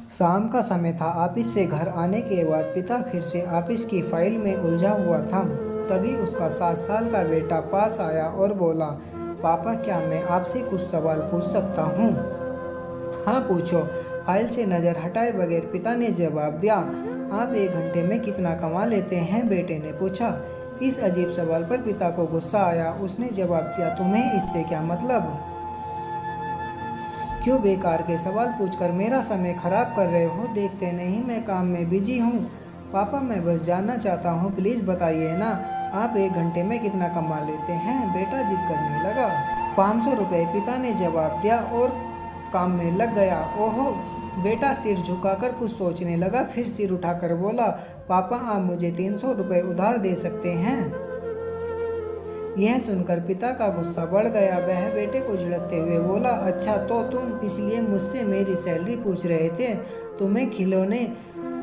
शाम का समय था। ऑफिस से घर आने के बाद पिता फिर से ऑफिस की फाइल में उलझा हुआ था। तभी उसका 7 साल का बेटा पास आया और बोला, पापा क्या मैं आपसे कुछ सवाल पूछ सकता हूँ? हाँ पूछो, फाइल से नज़र हटाए बगैर पिता ने जवाब दिया। आप 1 घंटे में कितना कमा लेते हैं? बेटे ने पूछा। इस अजीब सवाल पर पिता को गुस्सा आया। उसने जवाब दिया, तुम्हें इससे क्या मतलब? क्यों बेकार के सवाल पूछकर मेरा समय खराब कर रहे हो? देखते नहीं मैं काम में बिजी हूँ। पापा मैं बस जानना चाहता हूँ, प्लीज़ बताइए ना, आप 1 घंटे में कितना कमा लेते हैं? बेटा जिद करने लगा। 500 रुपये, पिता ने जवाब दिया और काम में लग गया। ओहो, बेटा सिर झुकाकर कुछ सोचने लगा, फिर सिर उठाकर बोला, पापा आप मुझे 300 रुपये उधार दे सकते हैं? यह सुनकर पिता का गुस्सा बढ़ गया। वह बेटे को झिड़कते हुए बोला, अच्छा तो तुम इसलिए मुझसे मेरी सैलरी पूछ रहे थे? तुम्हें खिलौने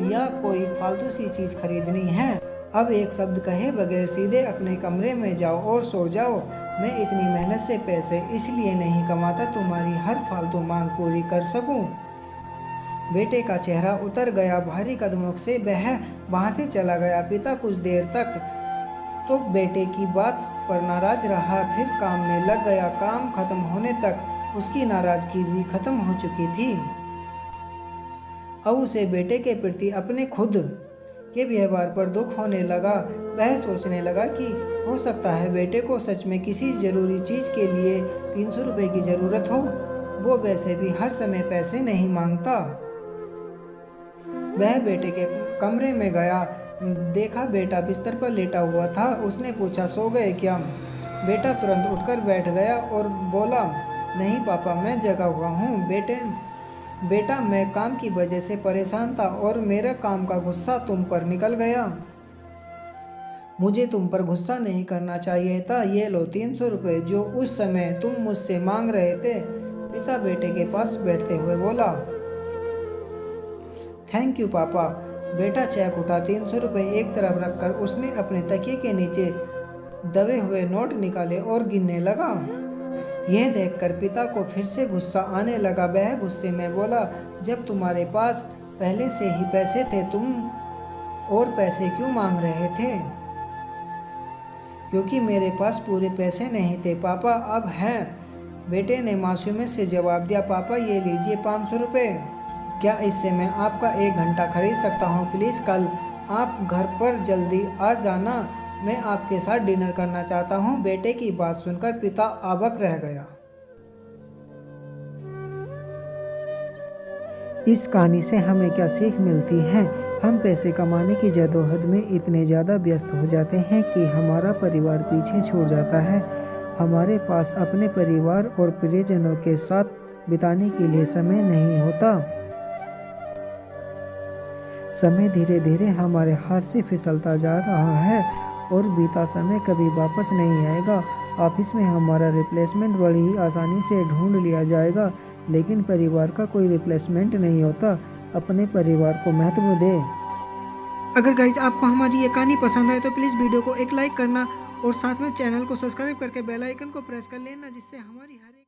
या कोई फालतू सी चीज़ खरीदनी है? अब एक शब्द कहे बगैर सीधे अपने कमरे में जाओ और सो जाओ। मैं इतनी मेहनत से पैसे इसलिए नहीं कमाता तुम्हारी हर फालतू मांग पूरी कर सकूं। बेटे का चेहरा उतर गया। भारी कदमों से वह वहां से चला गया। पिता कुछ देर तक तो बेटे की बात पर नाराज रहा, फिर काम में लग गया। काम खत्म होने तक उसकी नाराजगी भी खत्म हो चुकी थी। अब उसे बेटे के प्रति अपने खुद के व्यवहार पर दुख होने लगा। वह सोचने लगा कि हो सकता है बेटे को सच में किसी जरूरी चीज के लिए 300 रुपये की जरूरत हो। वो वैसे भी हर समय पैसे नहीं मांगता। वह बेटे के कमरे में गया। देखा बेटा बिस्तर पर लेटा हुआ था। उसने पूछा, सो गए क्या? बेटा तुरंत उठकर बैठ गया और बोला, नहीं पापा मैं जगा हुआ हूँ। बेटा मैं काम की वजह से परेशान था और मेरे काम का गुस्सा तुम पर निकल गया। मुझे तुम पर गुस्सा नहीं करना चाहिए था। ये लो 300 रुपये जो उस समय तुम मुझसे मांग रहे थे। पिता बेटे के पास बैठते हुए बोला, थैंक यू पापा। बेटा चेक उठा। 300 रुपये एक तरफ रखकर उसने अपने तकिए के नीचे दबे हुए नोट निकाले और गिनने लगा। यह देखकर पिता को फिर से गुस्सा आने लगा। वह गुस्से में बोला, जब तुम्हारे पास पहले से ही पैसे थे तुम और पैसे क्यों मांग रहे थे? क्योंकि मेरे पास पूरे पैसे नहीं थे पापा, अब हैं। बेटे ने मासूमियत से जवाब दिया, पापा ये लीजिए 500 रुपये। क्या इससे मैं आपका 1 घंटा खरीद सकता हूँ? प्लीज़ कल आप घर पर जल्दी आ जाना, मैं आपके साथ डिनर करना चाहता हूँ। बेटे की बात सुनकर पिता अवाक रह गया। इस कहानी से हमें क्या सीख मिलती है? हम पैसे कमाने की जद्दोजहद में इतने ज़्यादा व्यस्त हो जाते हैं कि हमारा परिवार पीछे छूट जाता है। हमारे पास अपने परिवार और प्रियजनों के साथ बिताने के लिए समय नहीं होता। समय धीरे धीरे हमारे हाथ से फिसलता जा रहा है और बीता समय कभी वापस नहीं आएगा। ऑफिस में हमारा रिप्लेसमेंट बड़ी ही आसानी से ढूंढ लिया जाएगा, लेकिन परिवार का कोई रिप्लेसमेंट नहीं होता। अपने परिवार को महत्व दे। अगर गाइज आपको हमारी ये कहानी पसंद आए तो प्लीज़ वीडियो को एक लाइक करना और साथ में चैनल को सब्सक्राइब करके बेल आइकन को प्रेस कर लेना, जिससे हमारी हर एक